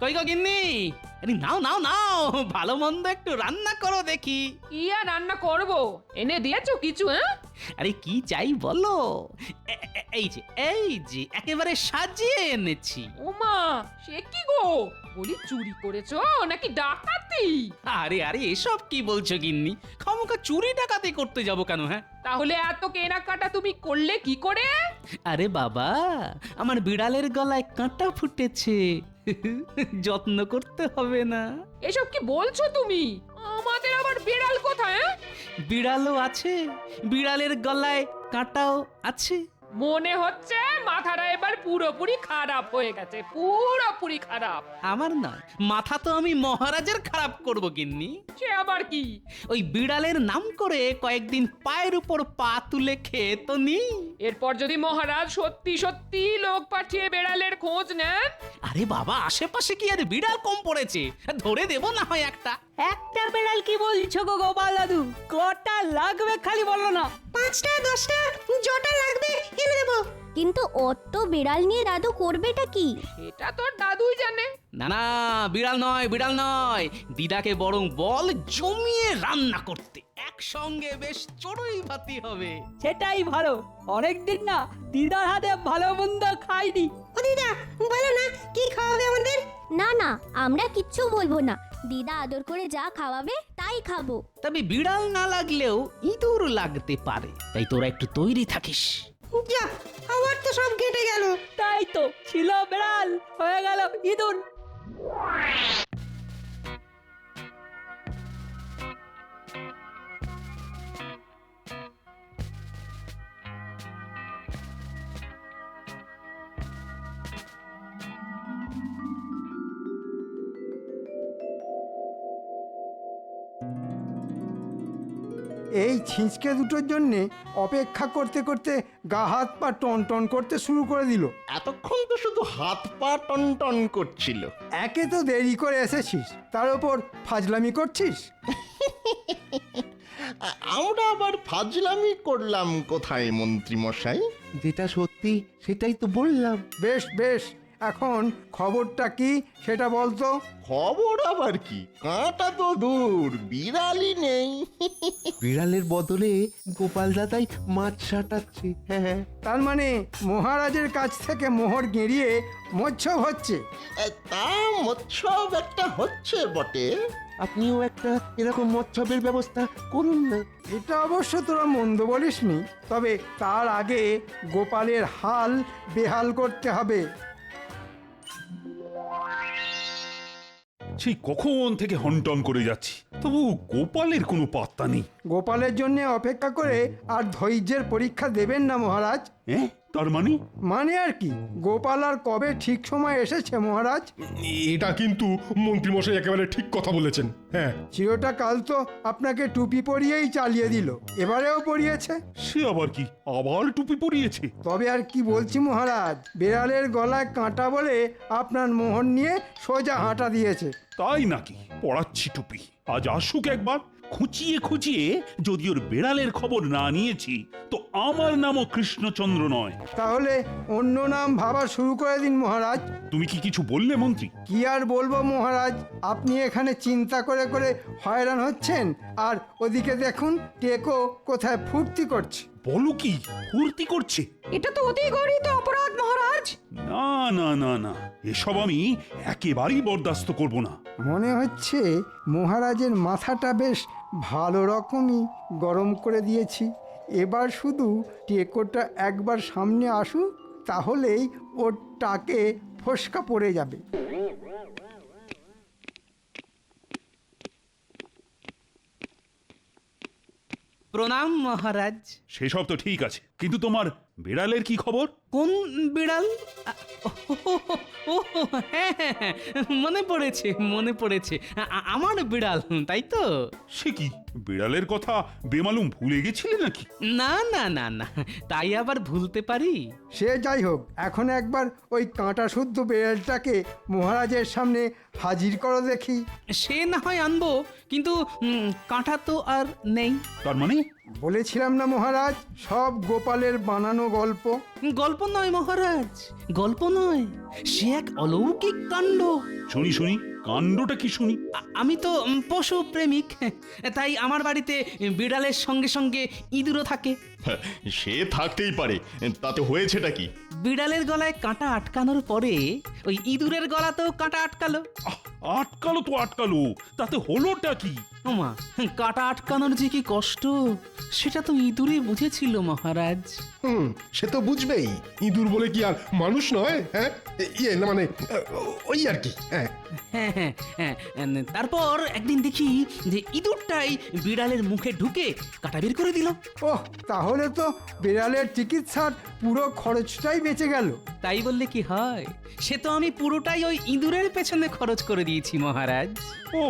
কই গো গিন্নি, আরে নাও নাও নাও, ভালো মন্দ একটু রান্না করো দেখি। কি আর রান্না করব? এনে দিয়েছো কিছু? হ্যাঁ, আরে কি চাই বলো। এই যে এই যে একেবারে সাজিয়ে এনেছি। ওমা, সে কি গো? বলি চুরি করেছো নাকি ডাকাতি? আরে আরে এসব কি বলছো গিন্নি, খামোখা চুরি ডাকাতি করতে যাব কেন? হ্যাঁ, তাহলে এত কেনাকাটা তুমি করলে কি করে? আরে বাবা, আমার বিড়ালের গলায় কাঁটা ফুটেছে, যত্ন করতে হবে না? এসব কি বলছো তুমি? আমাদের আবার বিড়াল কোথায়? হ্যাঁ? বিড়ালও আছে, বিড়ালের গলায় কাঁটাও আছে। মনে হচ্ছে মাথাটা এবার পুরোপুরি খারাপ হয়ে গেছে, পুরোপুরি খারাপ। আমার নয়, মাথা তো আমি মহারাজের খারাপ করব গিন্নি। সে আবার কি? ওই বিড়ালের নাম করে কয়েকদিন পায়ের উপর পা তুলে খেয়ে তো নি। এরপর যদি মহারাজ সত্যি সত্যি লোক পাঠিয়ে বেড়ালের খোঁজ নেন? আরে বাবা, আশেপাশে কি আর বিড়াল কম পড়েছে? ধরে দেব না হয় একটা। একটা বেড়াল কি বলছো গো গোপাল দাদু? কটা লাগবে খালি বলো না। 5টা 10টা জটা লাগবে এনে দেবো। কিন্তু অত বিড়াল নিয়ে দাদু করবেটা কি? এটা তোর দাদুই জানে। না না, বিড়াল নয়, বিড়াল নয়, দিদাকে বরং বল জমিয়ে রান্না করতে, একসঙ্গে বেশ চড়ুই ভাতি হবে। সেটাই ভালো, অনেকদিন না দিদার হাতে ভালো মন্দ খাইনি। ও দিদা, বলো না কি খাওয়াবে আমাদের? না না, আমরা কিচ্ছু বলবো না, দিদা আদর করে যা খাওয়াবে তাই খাবো। তবে বিড়াল না লাগলেও ইঁদুর লাগতে পারে, তাই তোরা একটু তৈরি থাকিস। যা, আমার তো সব কেটে গেল। তাই তো, ছিল বেড়াল হয়ে গেল ইঁদুর। এই ছিঁচকে দুটোর জন্যে অপেক্ষা করতে করতে গা হাত পা টন টন করতে শুরু করে দিল। এতক্ষণ তো শুধু হাত পা টন টন করছিল। একে তো দেরি করে এসেছিস, তার উপর ফাজলামি করছিস। আমরা আবার ফাজলামি করলাম কোথায় মন্ত্রী মশাই? যেটা সত্যি সেটাই তো বললাম। বেশ বেশ, এখন খবরটা কি সেটা বলতো। খবর আবার কি, কাঁটা তো দূর, বিড়ালই নেই। বিড়ালের বদলে গোপাল দাদাই মাছ সাঁটাচ্ছে। হ্যাঁ, তার মানে মহারাজের কাছ থেকে মোহর গেঁড়িয়ে মোচ্ছব হচ্ছে। তা মৎসব একটা হচ্ছে বটে। আপনিও একটা এরকম মৎসবের ব্যবস্থা করুন না। এটা অবশ্য তোরা মন্দ বলিসনি, তবে তার আগে গোপালের হাল বেহাল করতে হবে। সেই কখন থেকে হনটন করে যাচ্ছি, তবু গোপালের কোনো পাত্তা নেই। গোপালের জন্য অপেক্ষা করে আর ধৈর্যের পরীক্ষা দেবেন না মহারাজ। হ্যাঁ, তার মানে? মানে আর কি, গোপাল আর কবে ঠিক সময় এসেছে মহারাজ? এটা কিন্তু মন্ত্রীমশাই একেবারে ঠিক কথা বলেছেন। হ্যাঁ, চিরটা কাল তো আপনাকে টুপি পরিয়েই চালিয়ে দিল, এবারেও পরিয়েছে। সে আবার কি, আবার টুপি পরিয়েছে? তবে আর কি বলছি মহারাজ, বেড়ালের গলায় কাঁটা বলে আপনার মোহর নিয়ে সোজা হাঁটা দিয়েছে। তাই নাকি? পড়াচ্ছি টুপি, আজ আসুক একবার। খুঁচিয়ে খুঁচিয়ে যদি ওর বেড়ালের খবর না নিয়েছি, তো আমার নামও কৃষ্ণচন্দ্র নয়। তাহলে অন্য নাম ভাবা শুরু করে দিন মহারাজ। তুমি কি কিছু বললে মন্ত্রী? কি আর বলবো মহারাজ, আপনি এখানে চিন্তা করে করে হয়রান হচ্ছেন, আর ওদিকে দেখুন টেকো কোথায় ফুর্তি করছে। বলো কি, ফুর্তি করছে? এটা তো অতি গরিত অপরাধ মহারাজ। না না না না, এসব আমি একেবারেই বরদাস্ত করব না। মনে হচ্ছে মহারাজের মাথাটা বেশ ভালো রকমই গরম করে দিয়েছি। এবার শুধু টেকোটা একবার সামনে আসুক, তাহলেই ওর টাকে ফসকা পড়ে যাবে। প্রণাম মহারাজ। সেসব তো ঠিক আছে, কিন্তু তোমার বিড়ালের কি খবর? কোন বিড়াল? ও হ্যাঁ হ্যাঁ হ্যাঁ, মনে পড়েছে মনে পড়েছে, আমার বিড়াল, তাই তো? সে কি, বিড়ালের কথা বেমালুম ভুলে গেছিলে নাকি? না না না না, তাই আবার ভুলতে পারি? সে যাই হোক, এখন একবার ওই কাঁটা শুদ্ধ বেড়ালটাকে মহারাজের সামনে হাজির করো দেখি। সে না হয় আনবো, কিন্তু কাঁটা তো আর নেই। তার মানে? বলেছিলাম না মহারাজ, সব গোপালের বানানো গল্প। গল্প নয় মহারাজ, গল্প নয়, সে এক অলৌকিক কাণ্ড। শুনি শুনি, কাণ্ডটা কি শুনি? আমি তো পশু প্রেমিক, তাই আমার বাড়িতে বিড়ালের সঙ্গে সঙ্গে ইঁদুরও থাকে। সে থাকতেই পারে, তাতে হয়েছেটা কি? বিড়ালের গলায় কাঁটা আটকানোর পরে ওই ইঁদুরের গলাতেও কাঁটা আটকালো। আটকালো তো আটকালো, তাতে হলোটা কি? ওমা, কাঁটা আটকানোর যে কি কষ্ট সেটা তো ইঁদুরই বুঝেছিল মহারাজ। সে তো বুঝবেই, ইঁদুর বলে কি আর মানুষ নয়? হ্যাঁ, ইয়ে না মানে ওই আর কি। হ্যাঁ, হ্যাঁ হ্যাঁ হ্যাঁ, তারপর একদিন দেখি যে ইঁদুরটাই বিড়ালের মুখে ঢুকে কাঁটা বের করে দিল। ওহ, তাহলে তো বিড়ালের চিকিৎসার পুরো খরচটাই বেঁচে গেল। তাই বললে কি হয়, সে তো আমি পুরোটাই ওই ইঁদুরের পেছনে খরচ করে দিয়েছি মহারাজ। ও,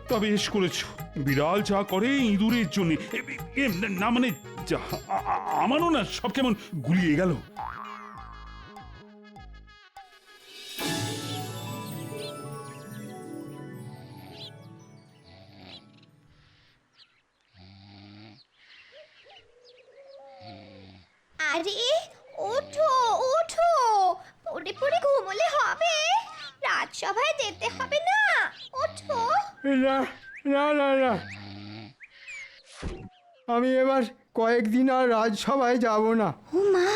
তা বেশ করেছো। বিড়াল যা করে ইঁদুরের জন্য, না মানে আমারও না সব কেমন গুলিয়ে গেল। আরে ওঠো ওঠো, পড়ে পড়ে ঘুমোলে হবে, রাজসভায় যেতে হবে না, ওঠো। না না না না, আমি এবার কয়েকদিন আর রাজসভায় যাব না। ও মা,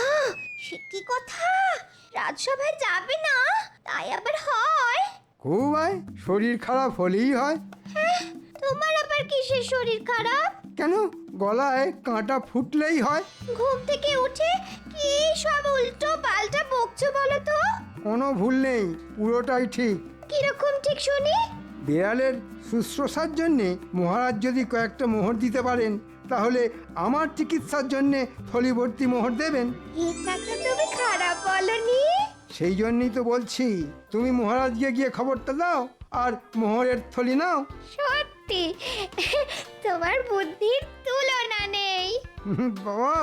সে কি কথা, রাজসভায় যাবে না? তাই আবার হয়? খুব হয়, শরীর খারাপ হলেই হয়। তোমার আবার কিসের শরীর খারাপ? কেন, গলায় কাঁটা ফুটলেই হয়। ঘুম থেকে উঠে কি সব উল্টো পাল্টা বকছো বলো তো? কোনো ভুল নেই, পুরোটাই ঠিক। কিরকম ঠিক শুনি? বিড়ালের শুশ্রূষার জন্যে মহারাজ যদি কয়েকটা মোহর দিতে পারেন, তাহলে আমার চিকিৎসার জন্যে থলি ভর্তি মোহর দেবেন। এটা তো তুমি খারাপ বলনি। সেই জন্যই তো বলছি, তুমি মহারাজকে গিয়ে খবরটা দাও আর মোহরের থলি নাও। সত্যি তোমার বুদ্ধির তুলনা নেই। বাবা,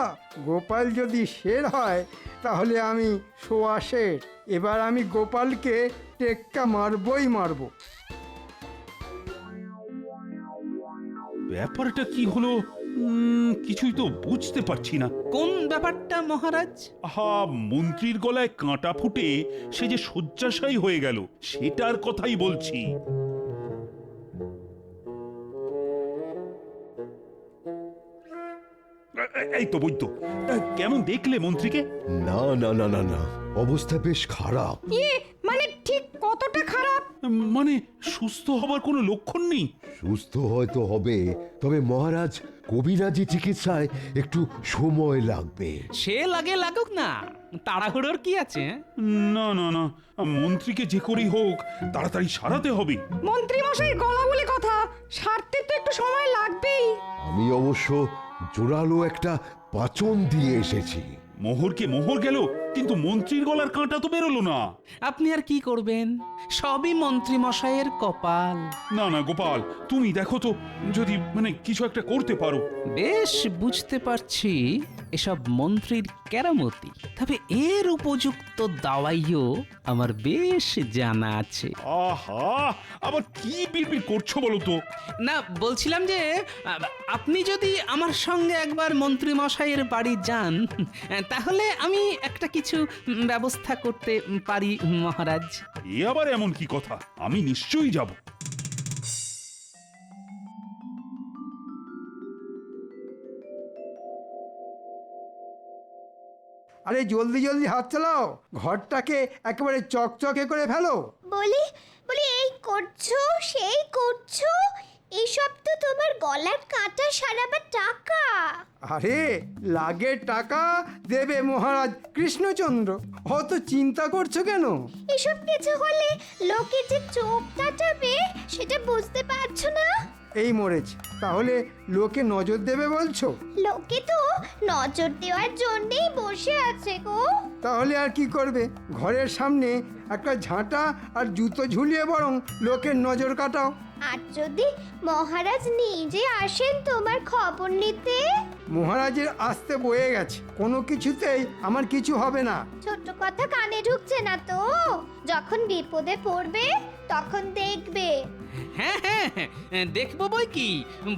গোপাল যদি শের হয় তাহলে আমি সোয়া শের। এবার আমি গোপালকে টেক্কা মারবই মারবো। ব্যাপারটা কি হলো কিছুই তো বুঝতে পারছি না। কোন ব্যাপারটা মহারাজ? আহা, মন্ত্রীর গলায় কাঁটা ফুটে সে যে শয্যাশায়ী হয়ে গেল, সেটার কথাই বলছি। এই তো বৈদ্য, কেমন দেখলে মন্ত্রীকে? না না না না না, অবস্থা বেশ খারাপ। মানে ঠিক কতটা খারাপ? মানে সুস্থ হবার কোনো লক্ষণ নেই। সুস্থ হয়তো হবে, তবে মহারাজ কবিরাজি চিকিৎসায় একটু সময় লাগবে। সে লাগে লাগুক না, তাড়াহুড়োর কি আছে? না না না, মন্ত্রীকে যে করেই হোক তাড়াতাড়ি সারাতে হবে। মন্ত্রী মশাই গলা বলে কথা, সারতে তো একটু সময় লাগবেই। আমি অবশ্য জোরালো একটা পাচন দিয়ে এসেছি। মোহরকে মোহর গেল, কিন্তু মন্ত্রীর গলার কাঁটা তো বেরোলো না। আপনি আর কি করবেন, সবই মন্ত্রী মশাইয়ের কপাল। না না গোপাল, তুমি দেখো তো, যদি মানে কিছু একটা করতে পারো। বেশ বুঝতে পারছি এসব মন্ত্রীর কেরামতি, তবে এর উপযুক্ত দাওয়াইও আমার বেশ জানা আছে। আহা, আবার কি বিড়বিড় করছো বলো তো? না, বলছিলাম যে আপনি যদি আমার সঙ্গে একবার মন্ত্রী মশাইয়ের বাড়ি যান, তাহলে আমি একটা কিছু ব্যবস্থা করতে পারি মহারাজ। এ আবার এমন কি কথা, আমি নিশ্চয়ই যাব। আরে জলদি জলদি হাত চালাও, ঘরটাকে একেবারে চকচকে করে ফেলো। বলি বলি এই করছো সেই করছো, এসব তো তোমার গলার কাঁটা সারাবার টাকা। আরে লাগে টাকা দেবে মহারাজ কৃষ্ণচন্দ্র, অত চিন্তা করছো কেন? এসব কিছু হলে লোকে যে চোখ কাটাবে সেটা বুঝতে পারছো না? এই মরেছে, তাহলে লোকে নজর দেবে বলছো? লোকে তো নজর দেওয়ার জন্যই বসে আছে গো। তাহলে আর কি করবে, ঘরের সামনে একটা ঝাঁটা আর জুতো ঝুলিয়ে বরং লোকের নজর কাটাও। আর যদি মহারাজ নিজে আসেন তোমার খবর নিতে? মহারাজের আসতে বয়ে গেছে, কোনো কিছুতেই আমার কিছু হবে না। ছোট কথা কানে ঢুকছে না তো? যখন বিপদে পড়বে তখন দেখবে। হ্যাঁ হ্যাঁ হ্যাঁ, দেখবো বই কি,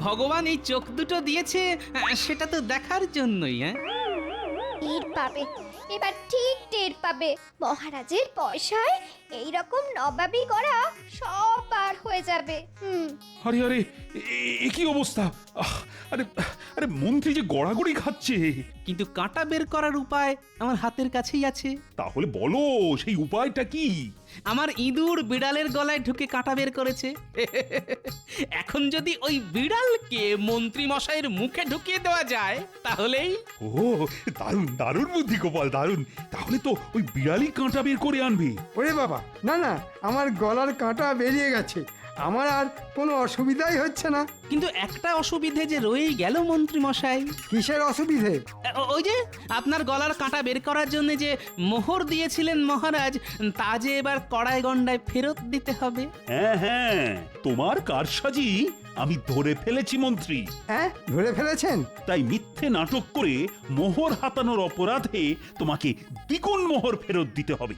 ভগবান এই চোখ দুটো দিয়েছে সেটা তো দেখার জন্যই। হ্যাঁ, তীর পাবে, এবার ঠিক টের পাবে মহারাজের পয়সায় এই রকম নবাবি করা সব পার হয়ে যাবে। আরে আরে এ কি অবস্থা? আরে আরে মন্ত্রী যে গড়াগড়ি খাচ্ছে। কিন্তু কাঁটা বের করার উপায় আমার হাতের কাছেই আছে। তাহলে বলো সেই উপায়টা কি? আমার ইঁদুর বিড়ালের গলায় ঢুকে কাঁটা বের করেছে। এখন যদি ওই বিড়ালকে মন্ত্রী মশাইয়ের মুখে ঢুকিয়ে দেওয়া যায় তাহলেই। ও দারুণ দারুণ বুদ্ধি গোপাল, দারুণ। তাহলে তো ওই বিড়ালই কাঁটা বের করে আনবে। ওরে বাবা, না না, আমার গলার কাঁটা বেরিয়ে গেছে, আমার আর কোনো অসুবিধাই হচ্ছে না। কিন্তু একটা অসুবিধে যে রয়েই গেল মন্ত্রী মশাই। কিসের অসুবিধে? ওই যে আপনার গলার কাঁটা বের করার জন্য যে মোহর দিয়েছিলেন মহারাজ, তা যে এবার কড়াই গন্ডায় ফেরত দিতে হবে। হ্যাঁ হ্যাঁ, তোমার কারসাজি আমি ধরে ফেলেছি মন্ত্রী। হ্যাঁ, ধরে ফেলেছেন? তাই মিথ্যে নাটক করে মোহর হাতানোর অপরাধে তোমাকে দ্বিগুণ মোহর ফেরত দিতে হবে।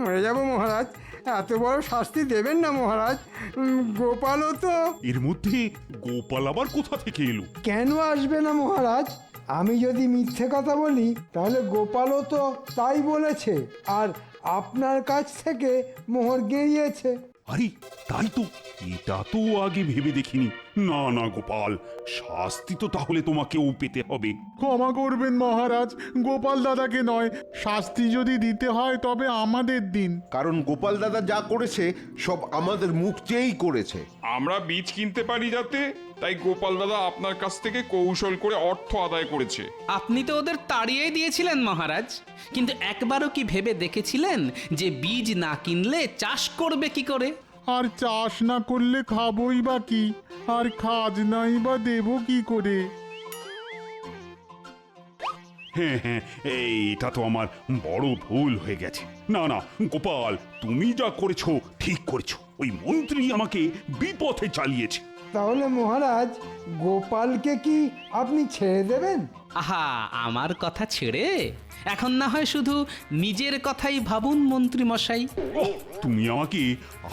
মরে যাব মহারাজ, এত বড় শাস্তি দেবেন না মহারাজ। গোপালও তো। এর মধ্যে গোপাল আবার কোথা থেকে এলো? কেন আসবে না মহারাজ? আমি যদি মিথ্যে কথা বলি তাহলে গোপালও তো তাই বলেছে, আর আপনার কাছ থেকে মোহর গেড়িয়েছে। আরে তাই তো, এটা তো আগে ভেবে দেখিনি। না না গোপাল, শাস্তি তো তাহলে তোমাকেও পেতে হবে। ক্ষমা করবেন মহারাজ, গোপাল দাদাকে নয়, শাস্তি যদি দিতে হয় তবে আমাদের দিন। কারণ গোপাল দাদা যা করেছে সব আমাদের মুখ চেয়েই করেছে। আমরা বীজ কিনতে পারি যাতে, তাই গোপাল দাদা আপনার কাছ থেকে কৌশল করে অর্থ আদায় করেছে। আপনি তো ওদের তাড়িয়েই দিয়েছিলেন মহারাজ, কিন্তু একবারও কি ভেবে দেখেছিলেন যে বীজ না কিনলে চাষ করবে কি করে? আর চাষ না করলে খাবই বা কি, আর খাজনাই বা দেব কি করে? হ্যাঁ হ্যাঁ, এটা তো আমার বড় ভুল হয়ে গেছে। না না গোপাল, তুমি যা করেছো ঠিক করেছো। ওই মন্ত্রী আমাকে বিপথে চালিয়েছে। তাহলে মহারাজ, গোপালকে কি আপনি ছেড়ে দেবেন? আহা, আমার কথা ছেড়ে এখন না হয় শুধু নিজের কথাই ভাবুন মন্ত্রী মশাই। ওহ, তুমি আমাকে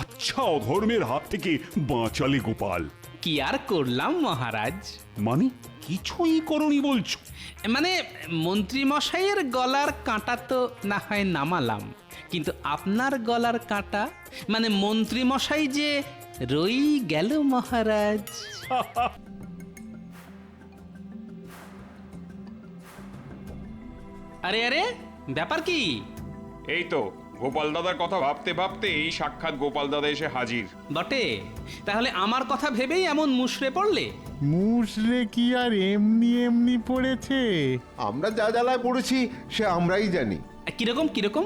আচ্ছা অধর্মের হাত থেকে বাঁচালে গোপাল। কি আর করলাম মহারাজ? মানে কিছুই করনি বলছো? মানে মন্ত্রী মশাইয়ের গলার কাঁটা তো না হয় নামালাম, কিন্তু আপনার গলার কাঁটা মানে মন্ত্রী মশাই যে রই গেল মহারাজ। আরে আরে, ব্যাপার কি? এই তো গোপাল দাদার কথা ভাবতে ভাবতেই সাক্ষাৎ গোপাল দাদা এসে হাজির। বটে, তাহলে আমার কথা ভেবেই এমন মুষড়ে পড়লে? মুসলে কি আর এমনি এমনি পড়েছে? আমরা যা জ্বালায় পড়েছি সে আমরাই জানি। কিরকম কিরকম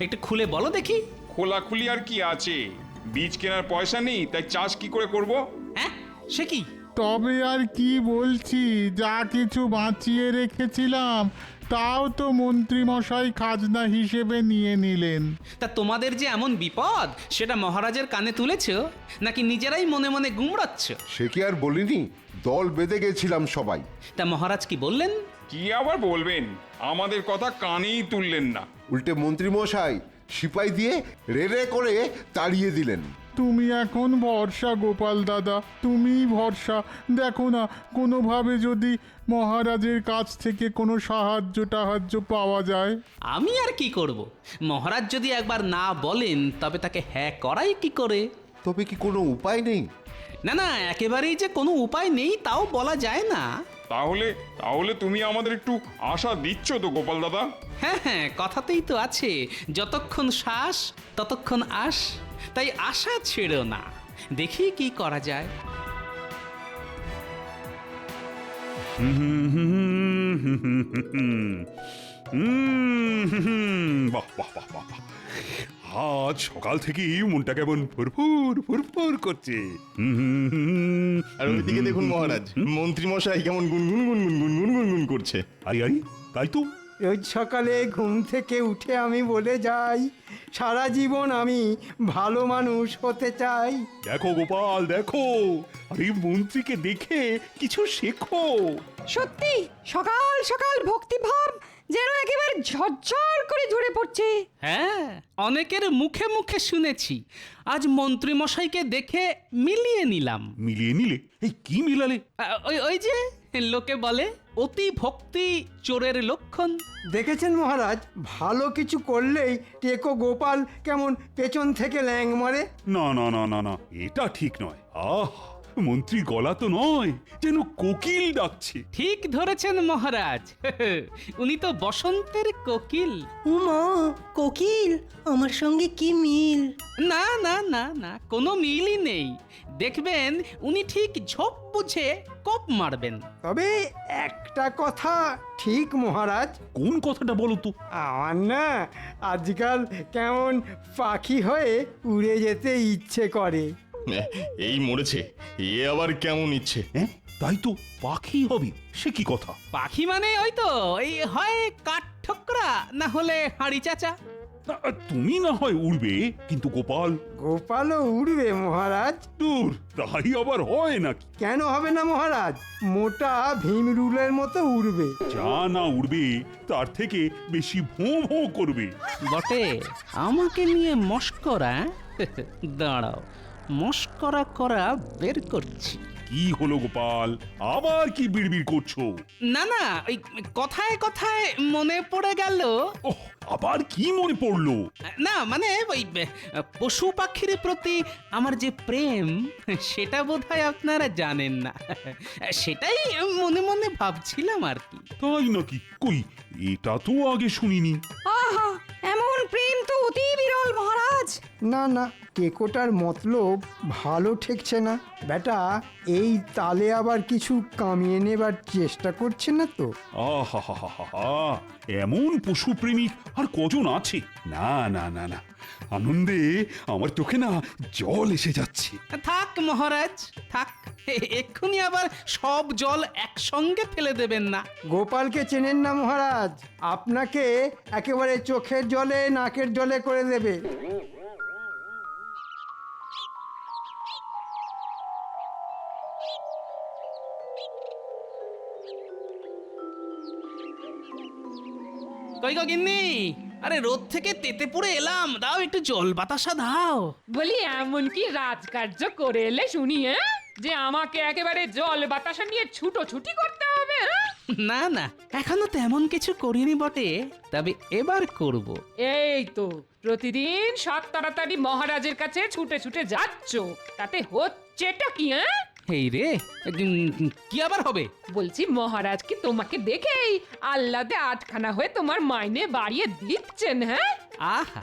একটু খুলে বলো দেখি। খোলাখুলি আর কি আছে, বীজ কেনার পয়সা নেই, তাই চাষ কি করে করব? হ্যাঁ, সে কি? তবে আর কি বলছি, যা কিছু বাঁচিয়ে রেখেছিলাম তাও তো মন্ত্রী মশাই খাজনা হিসেবে নিয়ে নিলেন। তা তোমাদের যে এমন বিপদ সেটা মহারাজের কানে তুলেছো নাকি নিজেরাই মনে মনে গুমড়াচ্ছ? সে কি আর বলিনি, দল বেঁধে গেছিলাম সবাই। তা মহারাজ কি বললেন? কি আবার বলবেন, আমাদের কথা কানেই তুললেন না। উল্টে মন্ত্রী মশাই সিপাই দিয়ে রে করে তাড়িয়ে দিলেন। তুমি এখন ভরসা গোপাল দাদা, তুমিই ভরসা। দেখো না, কোনোভাবে যদি মহারাজের কাছ থেকে কোনো সাহায্য পাওয়া যায়। আমি আর কি করব? মহারাজ যদি একবার না বলেন তবে তাকে হ্যাঁ করাই কি করে? তবে কি কোনো উপায় নেই? না না, একেবারেই যে কোনো উপায় নেই তাও বলা যায় না। তাহলে তাহলে তুমি আমাদের একটু আশা দিচ্ছ তো গোপাল দাদা? হ্যাঁ হ্যাঁ, কথাতেই তো আছে, যতক্ষণ শ্বাস ততক্ষণ আশ। তাই আশা ছেড়ো না, দেখি কি করা যায়। বাহ বাহ বাহ বাহ, আজ সকাল থেকেই মনটা কেমন ফুরফুর ফুরফুর করছে। আর ওইদিকে দেখুন মহারাজ, মন্ত্রী মশাই কেমন গুনগুন গুনগুন গুনগুন গুনগুন করছে। আরে আরে, তাই তো। রোজ সকালে ঘুম থেকে উঠে আমি বলে যাই, সারা জীবন আমি ভালো মানুষ হতে চাই। দেখো গোপাল দেখো, আরে মন্ত্রীকে দেখে কিছু শেখো। সত্যি সকাল সকাল ভক্তিভাব যেন একেবারে ঝরঝর করে ঝরে পড়ছে। হ্যাঁ, অনেকের মুখে মুখে শুনেছি। আজ মন্ত্রী মশাইকে দেখে মিলিয়ে নিলাম। মিলিয়ে নিলে? এই কি মিলালে? ওই ওই যে লোকে বলে অতি ভক্তি চোরের লক্ষণ। দেখেছেন মহারাজ, ভালো কিছু করলেই টেকো গোপাল কেমন পেছন থেকে ল্যাং মারে। না না না না না, এটা ঠিক নয়। আহ, মন্ত্রী গলা তো নয়, যেন কোকিল ডাকছে। ঠিক ধরেছেন মহারাজ। উনি তো বসন্তের কোকিল। উমা, কোকিল আমার সঙ্গে কি মিল? না না না না, কোনো মিলই নেই। দেখবেন উনি ঠিক ঝোপ বুঝে কোপ মারবেন। তবে একটা কথা ঠিক মহারাজ। কোন কথাটা বলো তো? আমার না আজকাল কেমন পাখি হয়ে উড়ে যেতে ইচ্ছে করে। এই মরেছে, এ আবার কেমন ইচ্ছে? হ্যাঁ, তাই তো, পাখি হবে, সে কি কথা? পাখি মানে ওই তো এই হয় কাঠ ঠোকরা, না হলে হাঁড়ি চাচা। তুমি না হয় উড়বে, কিন্তু গোপাল? গোপালও উড়বে মহারাজ। দূর, তাই আবার হয় নাকি? কেন হবে না মহারাজ? মোটা ভীমরুলের মতো উড়বে। যা না উড়বে, তার থেকে বেশি ভোঁ ভোঁ করবে। বটে, আমাকে নিয়ে মস্করা? দাঁড়াও, মস্করা করা বের করছি। কি হলো গোপাল, আবার কি বিড়বিড় করছো? না না, ওই কথায় কথায় মনে পড়ে গেল। ওহ, আবার কি মনে পড়লো? না মানে ওই পশু পাখির প্রতি আমার যে প্রেম, সেটা বোধহয় আপনারা জানেন না। সেটাই মনে মনে ভাবছিলাম আর কি। তাই নাকি? কই, এটা তো আগে শুনিনি। আহা, এমন প্রেম তো অতি বিরল মহারাজ। না না, টেকোটার মতলব ভালো ঠেকছে না। বেটা এই তালে আবার কিছু কামিয়ে নেবার চেষ্টা করছে না তো? আহা হা হা হা, এমন পশুপ্রেমিক আর কজন আছে? না না না না, আনন্দে আমার চোখে না জল এসে যাচ্ছে। থাক মহারাজ থাক, এক্ষুনি আবার সব জল একসঙ্গে ফেলে দেবেন না। গোপালকে চেনেন না মহারাজ, আপনাকে একেবারে চোখের জলে নাকের জলে করে দেবে। কই গো গিন্নি, আরে রোদ থেকে তেতে পুড়ে এলাম, দাও একটু জল বাতাসা দাও। বলি এমন কি রাজকার্য করে এলে শুনি, হ্যাঁ? যে আমাকে একেবারে জল বাতাসা নিয়ে ছুটোছুটি করতে হবে, হ্যাঁ? না না, এখনো তেমন কিছু করিনি বটে, তবে এবার করব। এই তো প্রতিদিন সাত তাড়াতাড়ি মহারাজের কাছে ছুটে ছুটে যাচ্ছ, তাতে হচ্ছেটা কি, হ্যাঁ? এই রে, কি আবার হবে? বলছি মহারাজ কি তোমাকে দেখেই আহ্লাদে আটখানা হয়ে তোমার মাইনে বাড়িয়ে দিচ্ছেন, হ্যাঁ? আহা,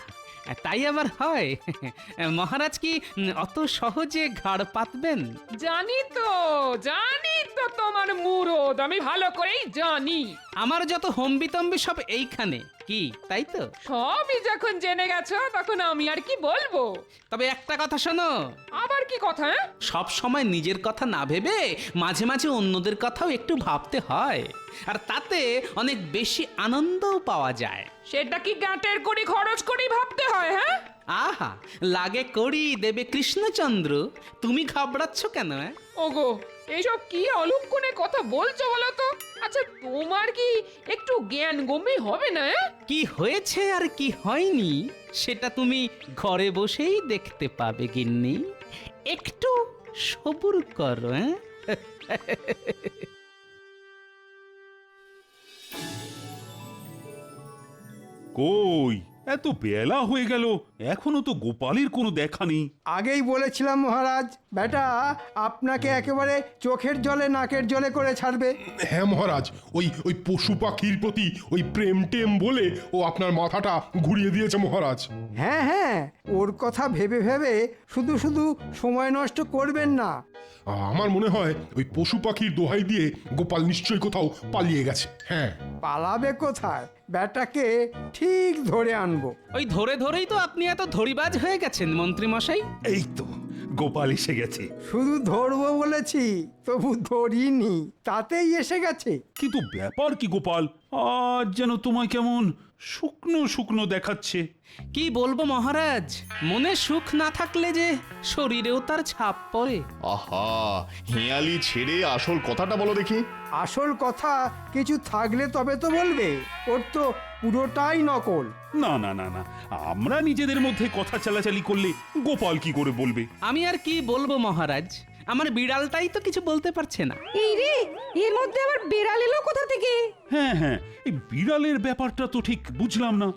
তাই আবার হয়? মহারাজ কি অত সহজে ঘাড় পাতবেন? জানি তো তোমার মুরদ আমি ভালো করেই জানি। আমার যত হম্বিতম্বি সব এইখানে, কি তাই তো? সবই যখন জেনে গেছো তখন আমি আর কি বলবো। তবে একটা কথা শোনো। আবার কি কথা, হ্যাঁ? সব সময় নিজের কথা না ভেবে মাঝে মাঝে অন্যদের কথাও একটু ভাবতে হয়, আর তাতে অনেক বেশি আনন্দও পাওয়া যায়। সেটা কি গাঁটের কড়ি খরচ করেই ভাবতে হয়, হ্যাঁ? আহা, লাগে করি দেবে কৃষ্ণচন্দ্র, তুমি ঘাবড়াচ্ছ কেন? ওগো, এইসব কি অলক্ষণে কথা বলছো বলো তো? আচ্ছা তোমার কি একটু জ্ঞান গম্যি হবে না? কি হয়েছে আর কি হয়নি সেটা তুমি ঘরে বসেই দেখতে পাবে গিন্নি, একটু সবুর করো। কই, এত বেলা হয়ে গেল, এখনো তো গোপালের কোনো দেখা নেই। আগেই বলেছিলাম মহারাজ, বেটা আপনাকে একেবারে চোখের জলে নাকের জলে করে ছাড়বে। হ্যাঁ মহারাজ, ওই পশু পাখির প্রতি ওই প্রেম টেম বলে ও আপনার মাথাটা ঘুরিয়ে দিয়েছে মহারাজ। হ্যাঁ হ্যাঁ, ওর কথা ভেবে ভেবে শুধু শুধু সময় নষ্ট করবেন না। আমার মনে হয় ওই পশু পাখির দোহাই দিয়ে গোপাল নিশ্চয়ই কোথাও পালিয়ে গেছে। হ্যাঁ, পালাবে কোথায়? বেটাকে ঠিক ধরে আনবো। ওই ধরে ধরেই তো আপনি এত ধরিবাজ হয়ে গেছেন মন্ত্রী মশাই। এই তো গোপাল এসে গেছে। শুধু ধরবো বলেছি, তবু ধরিনি, তাতেই এসে গেছে। কিন্তু ব্যাপার কি গোপাল, আজ যেন তোমায় কেমন শুকনো শুকনো দেখাচ্ছে। কি বলবো মহারাজ, মনে সুখ না থাকলে যে শরীরেও তার ছাপ পড়ে। আহা, হেয়ালি ছেড়ে আসল কথাটা বলো দেখি। আসল কথা কিছু থাকলে তবে তো বলবে, ওর তো পুরোটাই নকল। না না না না, আমরা নিজেদের মধ্যে কথা চালাচালি করলে গোপাল কি করে বলবে? আমি আর কি বলবো মহারাজ, আমার বিড়ালটাই তো কিছু বলতে পারছে না। এই রে, এর মধ্যে আবার বেড়াল এলো কোথা থেকে? হ্যাঁ হ্যাঁ, এই বিড়ালের ব্যাপারটা তো ঠিক বুঝলাম না।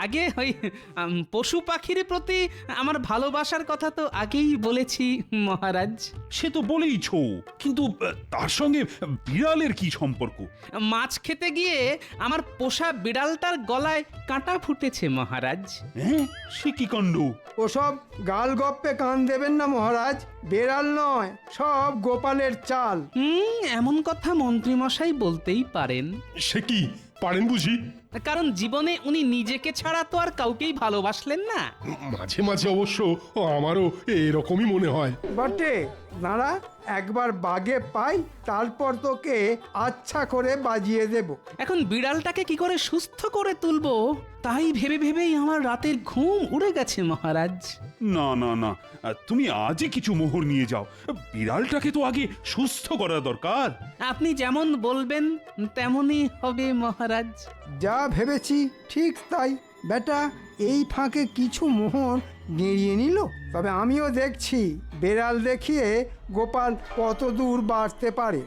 আগে ওই পশু পাখির প্রতি আমার ভালোবাসার কথা তো আগেই বলেছি মহারাজ। সে তো বলেইছো, কিন্তু তার সঙ্গে বিড়ালের কি সম্পর্ক? মাছ খেতে গিয়ে আমার পোষা বিড়ালটার গলায় কাঁটা ফুটেছে মহারাজ। হ্যাঁ, সে কি কাণ্ড! ওসব গাল গপ্পে কান দেবেন না মহারাজ, বেড়াল নয়, সব গোপালের চাল। এমন কথা মন্ত্রী মশাই বলতেই পারেন। সে কি পারেন বুঝি? কারণ জীবনে উনি নিজেকে ছাড়া তো আর কাউকেই ভালোবাসলেন না। মাঝে মাঝে অবশ্য আমারও এরকমই মনে হয়। বটে, দাঁড়া, একবার বাগে পাই, তারপর তোকে আচ্ছা করে বাজিয়ে দেব। এখন বিড়ালটাকে কি করে সুস্থ করে তুলবো তাই ভেবে ভেবেই আমার রাতের ঘুম উড়ে গেছে মহারাজ। না না না, তুমি আজই কিছু মোহর নিয়ে যাও। বিড়ালটাকে তো আগে সুস্থ করা দরকার। আপনি যেমন বলবেন তেমনই হবে মহারাজ। যা ভেবেছি ঠিক তাই। বেটা এই ফাঁকে কিছু মোহর গেঁড়িয়ে নিল, তবে আমিও দেখছি বেড়াল দেখিয়ে গোপাল কত দূর বাড়তে পারে।